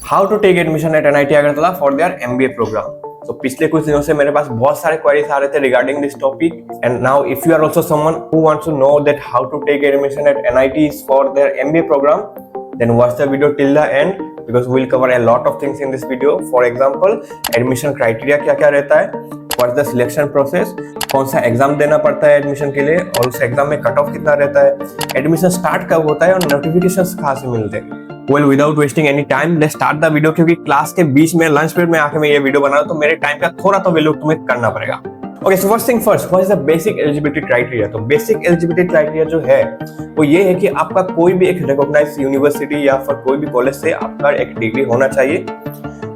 How to take admission at NIT Agartala for their MBA program. तो पिछले कुछ दिनों से मेरे पास बहुत सारे क्वेरीज आ रहे थे regarding this topic, and now if you are also someone who wants to know that how to take admission at NIT for their MBA program, then watch the video till the end because we'll cover a lot of things in this video. For example, admission criteria क्या क्या रहता है, what's the selection process, कौन सा exam देना पड़ता है admission के लिए और उस एग्जाम में कट ऑफ कितना रहता है, एडमिशन स्टार्ट कब होता है और नोटिफिकेशंस कहाँ से मिलते हैं। Well without wasting any time let's start the video, क्योंकि क्लास के बीच में लंच पीरियड में आके मैं ये वीडियो बना रहा हूँ तो मेरे टाइम का थोड़ा तो वैल्यू तुम्हें करना पड़ेगा। Okay, so first thing first, what is the basic eligibility criteria. तो बेसिक एलिजिबिलिटी क्राइटेरिया जो है वो ये है कि आपका कोई भी एक रिकॉग्नाइज यूनिवर्सिटी या फिर कोई भी कॉलेज से आपका एक डिग्री होना चाहिए,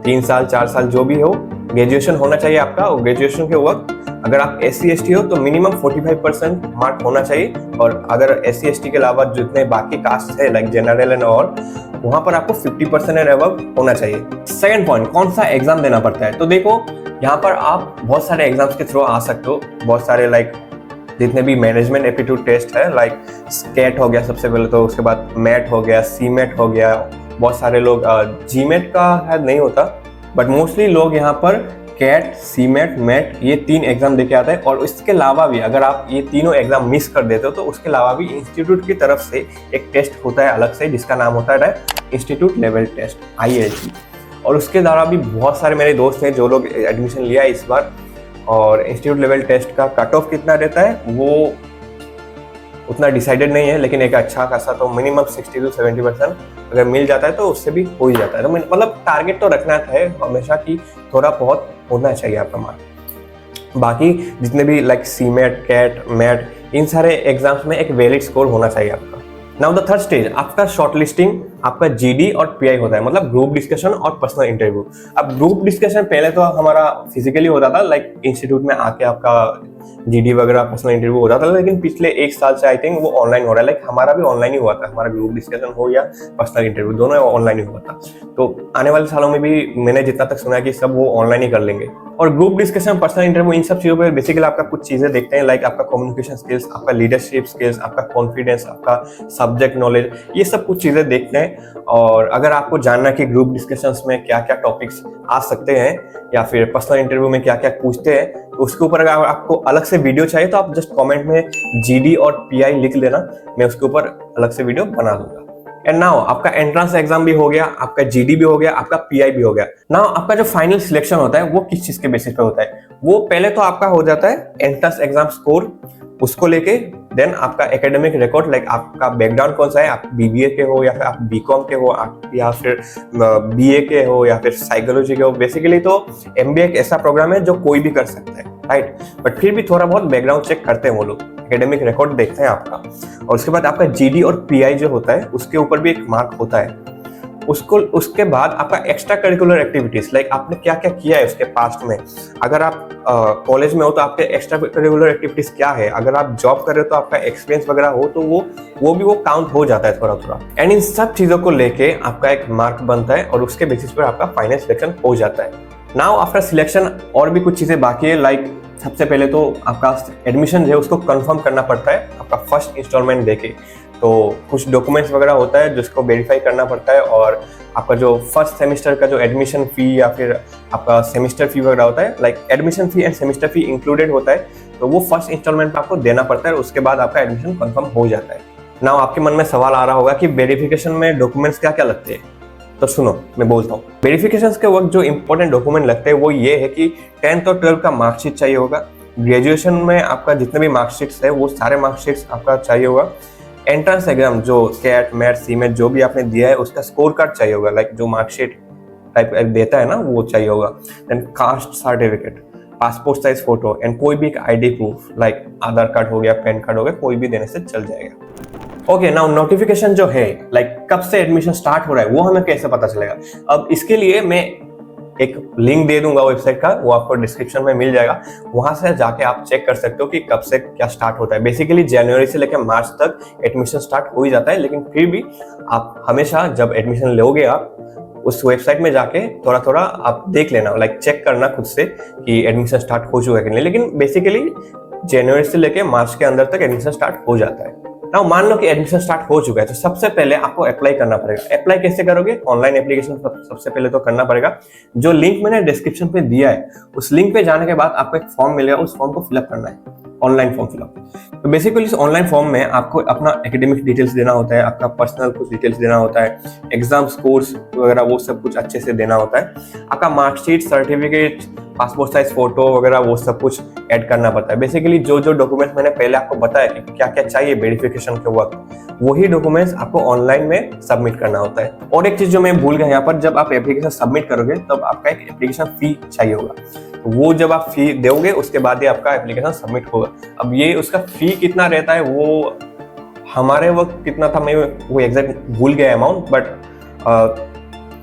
3 साल 4 साल जो भी हो, ग्रेजुएशन होना चाहिए आपका, और ग्रेजुएशन के वक्त अगर आप SC/ST हो तो मिनिमम 45% मार्क होना चाहिए, और अगर SC/ST के अलावा जितने बाकी कास्ट है लाइक जनरल एंड और वहां पर आपको 50% एंड अबव होना चाहिए। सेकंड पॉइंट, कौन सा एग्जाम देना पड़ता है। तो देखो यहाँ पर आप बहुत सारे एग्जाम्स के थ्रू आ सकते हो, बहुत सारे लाइक जितने भी मैनेजमेंट एप्टीट्यूड टेस्ट है लाइक स्केट हो गया सबसे पहले, तो उसके बाद मैट हो गया, CMAT हो गया, बहुत सारे लोग GMAT का शायद नहीं होता बट मोस्टली लोग यहाँ पर कैट, CMAT, मैट ये 3 एग्जाम देके आता है। और इसके अलावा भी अगर आप ये तीनों एग्जाम मिस कर देते हो तो उसके अलावा भी इंस्टीट्यूट की तरफ से एक टेस्ट होता है अलग से जिसका नाम होता है इंस्टीट्यूट लेवल टेस्ट ILT, और उसके द्वारा भी बहुत सारे मेरे दोस्त हैं जो लोग एडमिशन लिया है इस बार। और इंस्टीट्यूट लेवल टेस्ट का कट ऑफ कितना रहता है वो उतना डिसाइडेड नहीं है, लेकिन एक अच्छा खासा तो मिनिमम 60 to 70% अगर मिल जाता है तो उससे भी हो ही जाता है। तो मतलब टारगेट तो रखना है हमेशा कि थोड़ा बहुत होना चाहिए आपका मार्क। बाकी जितने भी लाइक CMAT, कैट, मैट इन सारे एग्जाम्स में एक वैलिड स्कोर होना चाहिए आपका। नाउ द थर्ड स्टेज, आपका शॉर्टलिस्टिंग, आपका GD और PI होता है, मतलब ग्रुप डिस्कशन और पर्सनल इंटरव्यू। अब ग्रुप डिस्कशन पहले तो हमारा फिजिकली होता था लाइक इंस्टीट्यूट में आके आपका GD वगैरह पर्सनल इंटरव्यू होता था, लेकिन पिछले 1 साल से आई थिंक वो ऑनलाइन हो रहा है। लाइक हमारा भी ऑनलाइन ही हुआ था, हमारा ग्रुप डिस्कशन हो या पर्सनल इंटरव्यू दोनों ऑनलाइन ही हुआ था। तो आने वाले सालों में भी मैंने जितना तक सुना है कि सब वो ऑनलाइन ही कर लेंगे। और group discussion, personal interview in सब चीजों पर बेसिकली आपका कुछ चीजें देखते हैं लाइक आपका कम्युनिकेशन स्किल्स, आपका लीडरशिप स्किल्स, आपका कॉन्फिडेंस, आपका सब्जेक्ट नॉलेज, ये सब कुछ चीजें देखते हैं। और अगर आपको जानना है कि ग्रुप डिस्कशंस में क्या क्या टॉपिक्स आ सकते हैं या फिर पर्सनल इंटरव्यू में क्या क्या पूछते हैं, तो उसके ऊपर अगर आपको अलग से वीडियो चाहिए तो आप जस्ट कमेंट में GD और PI लिख लेना, मैं उसके ऊपर अलग से वीडियो बना दूंगा। एंड नाउ आपका एंट्रेंस एग्जाम भी हो गया, आपका GD भी हो गया, आपका PI भी हो गया। नाउ आपका जो फाइनल सिलेक्शन होता है वो किस चीज के बेसिस पे होता है, वो पहले तो आपका हो जाता है एंट्रेंस एग्जाम स्कोर, उसको लेके देन आपका एकेडमिक रिकॉर्ड लाइक आपका बैकग्राउंड कौन सा है, आप BBA के हो या फिर आप BCom के हो, आप या फिर BA के हो या फिर साइकोलॉजी के हो। बेसिकली तो MBA एक ऐसा प्रोग्राम है जो कोई भी कर सकता है, राइट, बट फिर भी थोड़ा बहुत बैकग्राउंड चेक करते हैं वो लोग, एकेडमिक रिकॉर्ड देखते हैं आपका। और उसके बाद आपका GD और PI जो होता है उसके ऊपर भी एक मार्क होता है। उसके बाद आपका एक्स्ट्रा करिकुलर एक्टिविटीज लाइक आपने क्या क्या किया है उसके पास्ट में, अगर आप कॉलेज में हो तो आपके एक्स्ट्रा करिकुलर एक्टिविटीज क्या है, अगर आप जॉब कर रहे हो तो आपका एक्सपीरियंस वगैरह हो तो वो भी काउंट हो जाता है थोड़ा थोड़ा। एंड इन सब चीजों को लेके आपका एक मार्क बनता है और उसके बेसिस पर आपका फाइनल सिलेक्शन हो जाता है। नाउ आफ्टर सिलेक्शन और भी कुछ चीजें बाकी है लाइक सबसे पहले तो आपका एडमिशन है उसको कंफर्म करना पड़ता है आपका फर्स्ट इंस्टॉलमेंट देके, तो कुछ डॉक्यूमेंट्स वगैरह होता है जिसको वेरीफाई करना पड़ता है। और आपका जो फर्स्ट सेमेस्टर का जो एडमिशन फी या फिर आपका सेमेस्टर फी वगैरह होता है like admission fee end semester फी इंक्लूडेड होता है, तो वो फर्स्ट इंस्टॉलमेंट आपको देना पड़ता है, उसके बाद आपका एडमिशन कंफर्म हो जाता है। नाउ आपके मन में सवाल आ रहा होगा कि वेरिफिकेशन में डॉक्यूमेंट्स क्या क्या लगते हैं, तो सुनो मैं बोलता हूँ। वेरिफिकेशन के वक्त जो इंपॉर्टेंट डॉक्यूमेंट लगते हैं वो ये है कि 10th और 12th का मार्कशीट चाहिए होगा, ग्रेजुएशन में आपका जितने भी मार्कशीट्स है वो सारे मार्कशीट्स आपका चाहिए होगा, एंट्रेंस एग्जाम जो कैट, मैट, CMAT जो भी आपने दिया है उसका स्कोर कार्ड चाहिए होगा लाइक जो मार्कशीट टाइप देता है ना वो चाहिए होगा, then caste certificate, passport size photo and कोई भी एक ID proof like Aadhaar card हो गया, पैन कार्ड हो गया, कोई भी देने से चल जाएगा। ओके, नाउ नोटिफिकेशन जो है लाइक कब से एडमिशन स्टार्ट हो रहा है वो हमें कैसे पता चलेगा। अब इसके लिए मैं एक लिंक दे दूंगा वेबसाइट का, वो आपको डिस्क्रिप्शन में मिल जाएगा, वहां से जाके आप चेक कर सकते हो कि कब से क्या स्टार्ट होता है। बेसिकली जनवरी से लेकर मार्च तक एडमिशन स्टार्ट हो ही जाता है, लेकिन फिर भी आप हमेशा जब एडमिशन लोगे आप उस वेबसाइट में जाके थोड़ा थोड़ा आप देख लेना, लाइक चेक करना खुद से कि एडमिशन स्टार्ट हो चुका है कि नहीं। लेकिन बेसिकली जनवरी से लेकर मार्च के अंदर तक एडमिशन स्टार्ट हो जाता है। नाउ मान लो कि एडमिशन स्टार्ट हो चुका है, तो सबसे पहले आपको अप्लाई करना पड़ेगा। अप्लाई कैसे करोगे? ऑनलाइन एप्लीकेशन सबसे पहले तो करना पड़ेगा। जो लिंक मैंने डिस्क्रिप्शन पे दिया है, उस लिंक पे जाने के बाद आपको एक फॉर्म मिलेगा, उस फॉर्म को फिलअप करना है, ऑनलाइन फॉर्म फिलअप। तो बेसिकली इस ऑनलाइन फॉर्म में आपको अपना एकेडमिक डिटेल्स देना होता है, आपका पर्सनल कुछ डिटेल्स देना होता है, एग्जाम स्कोर्स वगैरह वो सब कुछ अच्छे से देना होता है, आपका marksheet, certificate, passport size photo वगैरह वो सब कुछ ऐड करना पड़ता है। बेसिकली जो जो डॉक्यूमेंट्स मैंने पहले आपको बताया कि क्या क्या चाहिए वेरिफिकेशन के वक्त, वही डॉक्यूमेंट्स आपको ऑनलाइन में सबमिट करना होता है। और एक चीज जो मैं भूल गया यहाँ पर, जब आप एप्लीकेशन सबमिट करोगे तब आपका एक एप्लीकेशन फी चाहिए होगा, तो वो जब आप फी दोगे उसके बाद ही आपका एप्लीकेशन सबमिट होगा। अब ये उसका फी कितना रहता है, वो हमारे वक्त कितना था मैं वो एग्जैक्ट भूल गया अमाउंट, बट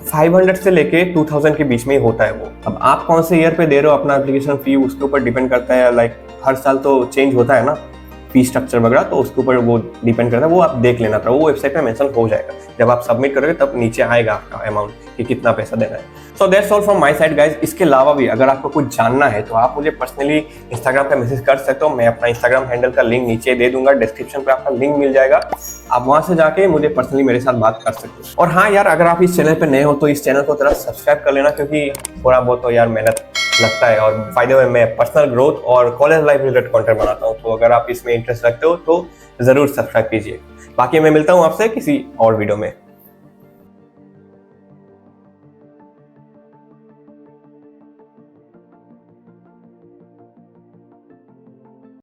500 से लेके 2000 के बीच में ही होता है वो। अब आप कौन से ईयर पे दे रहे हो अपना एप्लीकेशन फी, उसके ऊपर डिपेंड करता है। लाइक हर साल तो चेंज होता है ना फी स्ट्रक्चर वगैरह, तो उसके ऊपर वो डिपेंड करता है, वो आप देख लेना था, वो वेबसाइट पे मेंशन हो जाएगा। जब आप सबमिट करोगे तब नीचे आएगा आपका अमाउंट कि कितना पैसा देना है। So that's all from my side guys. इसके अलावा भी अगर आपको कुछ जानना है तो आप मुझे पर्सनली इंस्टाग्राम पे मैसेज कर सकते हो। मैं अपना इंस्टाग्राम हैंडल का लिंक नीचे दे दूंगा, डिस्क्रिप्शन पे आपका लिंक मिल जाएगा, आप वहां से जाके मुझे पर्सनली मेरे साथ बात कर सकते हो। और हाँ यार, अगर आप इस चैनल पे नए हो तो इस चैनल को जरा सब्सक्राइब कर लेना, क्योंकि थोड़ा बहुत तो यार मेहनत लगता है, और फायदे में मैं पर्सनल ग्रोथ और कॉलेज लाइफ रिलेटेड कंटेंट बनाता हूँ। तो अगर आप इसमें इंटरेस्ट रखते हो तो जरूर सब्सक्राइब कीजिए। बाकी मैं मिलता हूँ आपसे किसी और वीडियो में।